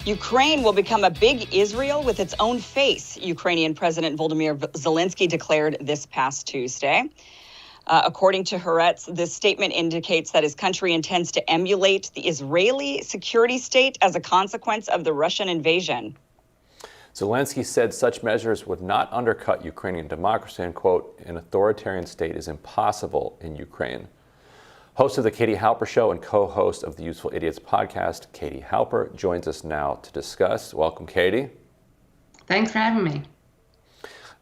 Ukraine will become a big Israel with its own face, Ukrainian President Volodymyr Zelenksyy declared this past Tuesday. According to Haaretz, this statement indicates that his country intends to emulate the Israeli security state as a consequence of the Russian invasion. Zelenksyy said such measures would not undercut Ukrainian democracy and, quote, an authoritarian state is impossible in Ukraine. Host of the Katie Halper Show and co-host of the Useful Idiots podcast, Katie Halper, joins us now to discuss. Welcome, Katie. Thanks for having me.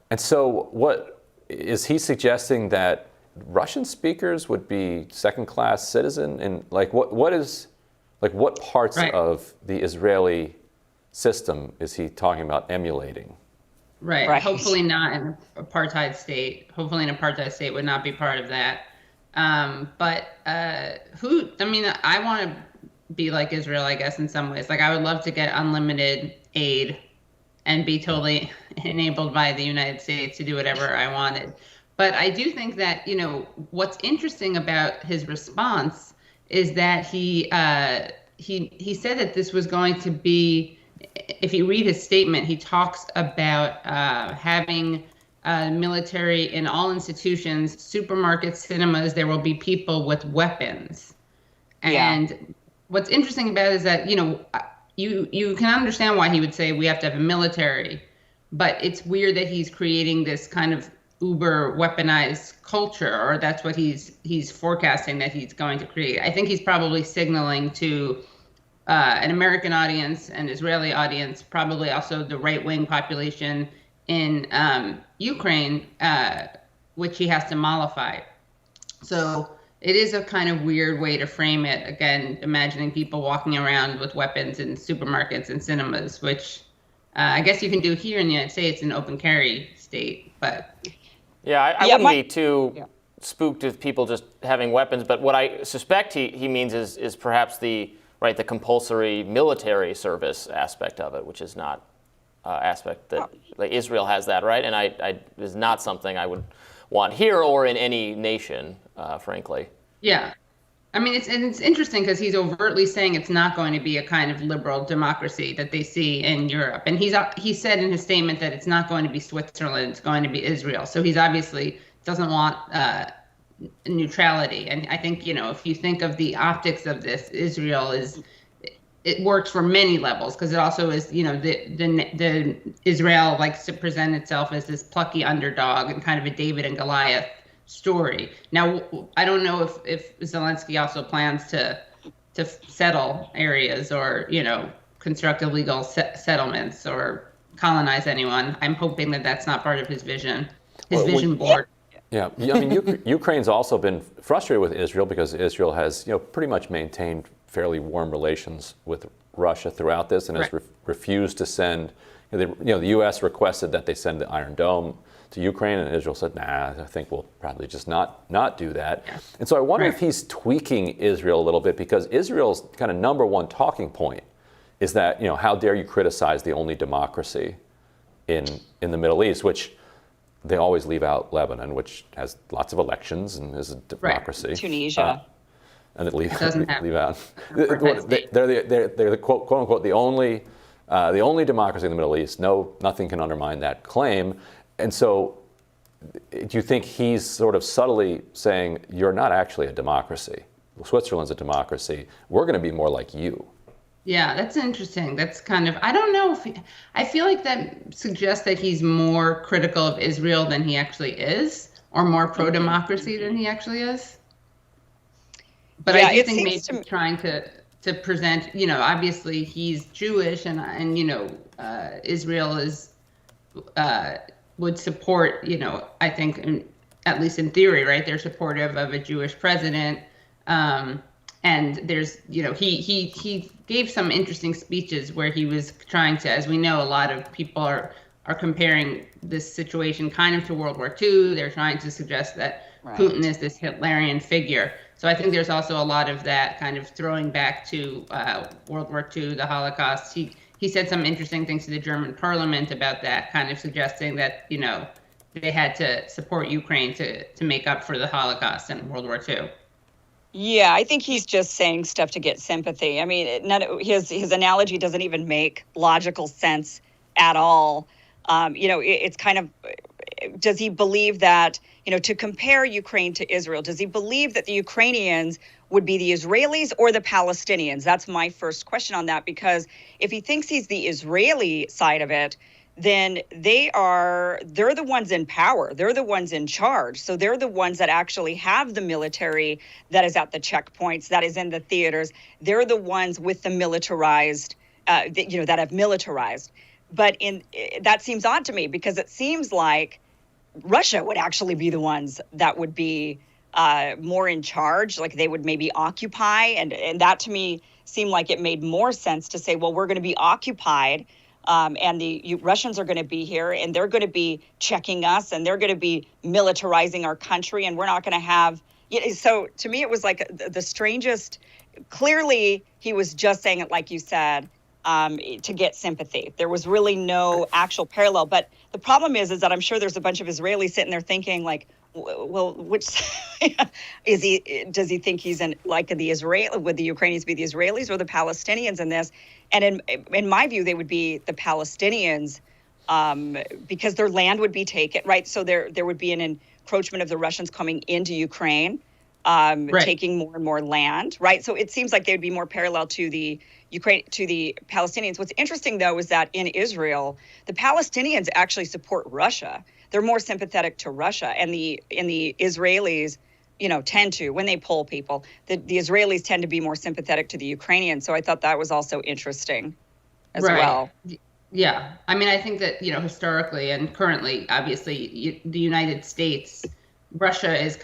And so what is he suggesting, that Russian speakers would be second-class citizen? And what parts of the Israeli system is he talking about emulating? Right. Hopefully not an apartheid state. Hopefully an apartheid state would not be part of that. I want to be like Israel, I guess, in some ways. Like, I would love to get unlimited aid and be totally enabled by the United States to do whatever I wanted. But I do think that, what's interesting about his response is that he said that this was going to be, if you read his statement, he talks about having military in all institutions, supermarkets, cinemas. There will be people with weapons. And what's interesting about it is that, you can understand why he would say we have to have a military, but it's weird that he's creating this kind of uber weaponized culture, or that's what he's forecasting that he's going to create. I think he's probably signaling to an American audience, an Israeli audience, probably also the right-wing population in Ukraine, which he has to mollify. So it is a kind of weird way to frame it. Again, imagining people walking around with weapons in supermarkets and cinemas, which I guess you can do here in the United States, an open carry state. But I wouldn't be too spooked with people just having weapons. But what I suspect he means is perhaps the compulsory military service aspect of it, which is not aspect that Israel has that, right? And I is not something I would want here or in any nation, frankly. Yeah. I mean, it's interesting because he's overtly saying it's not going to be a kind of liberal democracy that they see in Europe. And he said in his statement that it's not going to be Switzerland, it's going to be Israel. So he's obviously doesn't want neutrality. And I think, if you think of the optics of this, Israel it works for many levels, because it also is, the Israel likes to present itself as this plucky underdog and kind of a David and Goliath story. Now, I don't know if Zelenksyy also plans to settle areas or, construct illegal settlements or colonize anyone. I'm hoping that that's not part of his vision, vision board. Yeah, I mean, Ukraine's also been frustrated with Israel because Israel has, pretty much maintained fairly warm relations with Russia throughout this, and has refused to send. The U.S. requested that they send the Iron Dome to Ukraine, and Israel said, "Nah, I think we'll probably just not do that." Yeah. And so I wonder if he's tweaking Israel a little bit, because Israel's kind of number one talking point is that, how dare you criticize the only democracy in the Middle East, which they always leave out Lebanon, which has lots of elections and is a democracy. Tunisia. And they leave out. They're the quote unquote the only democracy in the Middle East. Nothing can undermine that claim. And so, do you think he's sort of subtly saying you're not actually a democracy? Switzerland's a democracy. We're going to be more like you. Yeah, that's interesting. That's kind of, I don't know I feel like that suggests that he's more critical of Israel than he actually is, or more pro-democracy than he actually is. But I do think maybe he's trying to present, obviously he's Jewish and Israel is, would support, I think, at least in theory, right? They're supportive of a Jewish president. And there's, he gave some interesting speeches where he was trying to, as we know, a lot of people are comparing this situation kind of to World War II. They're trying to suggest that Putin is this Hitlerian figure. So I think there's also a lot of that kind of throwing back to World War II, the Holocaust. He said some interesting things to the German parliament about that, kind of suggesting that, they had to support Ukraine to make up for the Holocaust and World War II. Yeah, I think he's just saying stuff to get sympathy. I mean, his analogy doesn't even make logical sense at all. It's kind of, does he believe that, to compare Ukraine to Israel, does he believe that the Ukrainians would be the Israelis or the Palestinians? That's my first question on that, because if he thinks he's the Israeli side of it, then they're the ones in power. They're the ones in charge. So they're the ones that actually have the military that is at the checkpoints, that is in the theaters. They're the ones with the militarized, that have militarized. But that seems odd to me, because it seems like Russia would actually be the ones that would be more in charge, like they would maybe occupy. And that to me seemed like it made more sense to say, well, we're going to be occupied. And the Russians are going to be here, and they're going to be checking us, and they're going to be militarizing our country, and we're not going to have. So to me, it was like the strangest. Clearly, he was just saying it, like you said, to get sympathy. There was really no actual parallel. But the problem is that I'm sure there's a bunch of Israelis sitting there thinking, like, well, which is he? Does he think he's would the Ukrainians be the Israelis or the Palestinians in this? And in my view, they would be the Palestinians, because their land would be taken, right? So there would be an encroachment of the Russians coming into Ukraine, taking more and more land, right? So it seems like they would be more parallel to the Palestinians. What's interesting, though, is that in Israel, the Palestinians actually support Russia. They're more sympathetic to Russia, and the Israelis, tend to, when they poll people, the Israelis tend to be more sympathetic to the Ukrainians. So I thought that was also interesting as well. Yeah. I mean, I think that, historically and currently, obviously, the United States, Russia is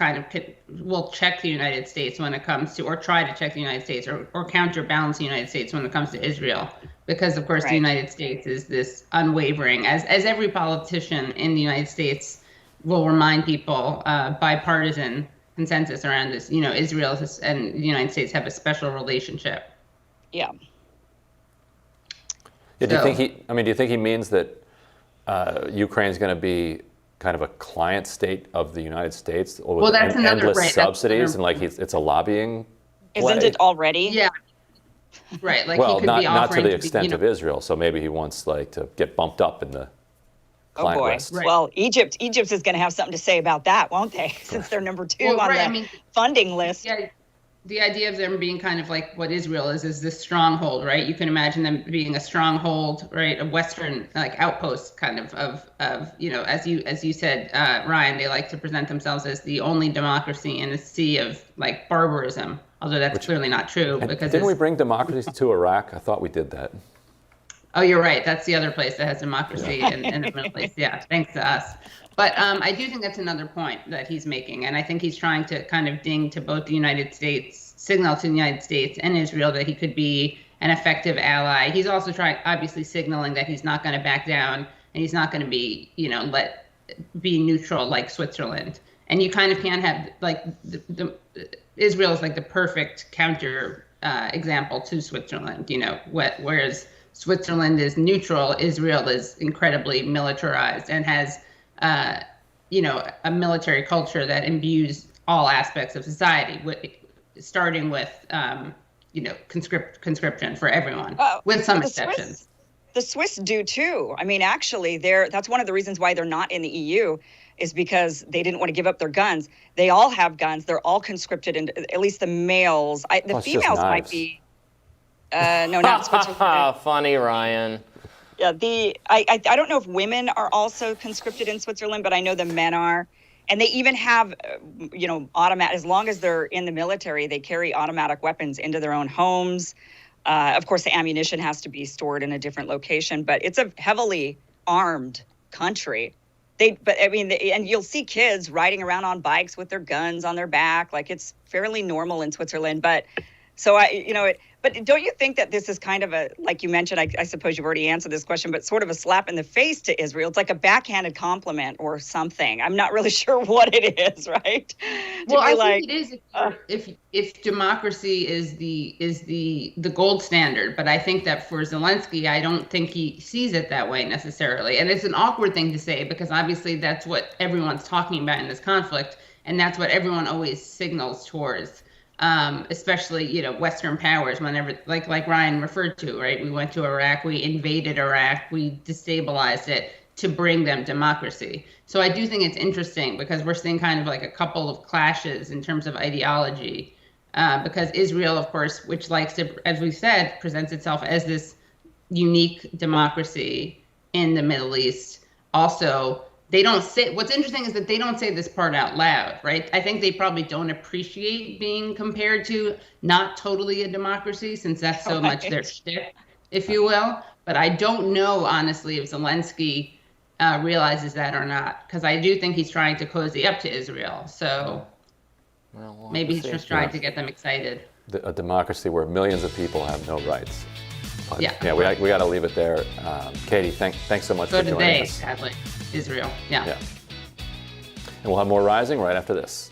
will check the United States when it comes to, or try to check the United States, or counterbalance the United States when it comes to Israel. Because, of course, the United States is this unwavering, as every politician in the United States will remind people, bipartisan consensus around this. Israel and the United States have a special relationship. Yeah. Do you think he means that Ukraine's going to be kind of a client state of the United States, or with endless subsidies, and like it's a lobbying play? Isn't it already? Yeah. Right. Like, well, he could be not to offering the extent of Israel. So maybe he wants to get bumped up in the client list. Right. Well, Egypt is going to have something to say about that, won't they? Since they're number 2 on the funding list. Yeah. The idea of them being kind of like what Israel is this stronghold, right? You can imagine them being a stronghold, right? A Western outpost kind of as you said, Ryan, they like to present themselves as the only democracy in a sea of barbarism. Although that's clearly not true, because didn't we bring democracy to Iraq? I thought we did that. Oh, you're right. That's the other place that has democracy in the Middle East. Yeah, thanks to us. But I do think that's another point that he's making. And I think he's trying to kind of ding to both the United States, signal to the United States and Israel that he could be an effective ally. He's also obviously signaling that he's not going to back down, and he's not going to be, be neutral like Switzerland. And you kind of can't have Israel is the perfect counter example to Switzerland, whereas Switzerland is neutral, Israel is incredibly militarized and has a military culture that imbues all aspects of society, starting with conscription for everyone, with some exceptions. The Swiss do too. I mean, actually, that's one of the reasons why they're not in the EU, is because they didn't want to give up their guns. They all have guns. They're all conscripted, and at least the males. The females might be. No, not Switzerland. Funny, Ryan. Yeah, I don't know if women are also conscripted in Switzerland, but I know the men are. And they even have, automatic, as long as they're in the military, they carry automatic weapons into their own homes. Of course, the ammunition has to be stored in a different location, but it's a heavily armed country. And you'll see kids riding around on bikes with their guns on their back. Like, it's fairly normal in Switzerland. But so but don't you think that this is kind of like you mentioned, I suppose you've already answered this question, but sort of a slap in the face to Israel? It's like a backhanded compliment or something. I'm not really sure what it is, right? Well, I think it is if democracy is the gold standard. But I think that for Zelenskyy, I don't think he sees it that way necessarily. And it's an awkward thing to say, because obviously that's what everyone's talking about in this conflict, and that's what everyone always signals towards. especially, Western powers, whenever, like Ryan referred to, right? We went to Iraq, we invaded Iraq, we destabilized it to bring them democracy. So I do think it's interesting because we're seeing kind of like a couple of clashes in terms of ideology. Because Israel, of course, which likes to, as we said, presents itself as this unique democracy in the Middle East. Also, they don't say, what's interesting is that they don't say this part out loud, right? I think they probably don't appreciate being compared to not totally a democracy, since that's so much their shtick, if you will. But I don't know, honestly, if Zelensky realizes that or not, because I do think he's trying to cozy up to Israel. So Well, maybe he's just trying to get them excited. A democracy where millions of people have no rights. But, Yeah. we got to leave it there. Katie, thanks so much So for did joining they, us. sadly. Israel. Yeah. And we'll have more Rising right after this.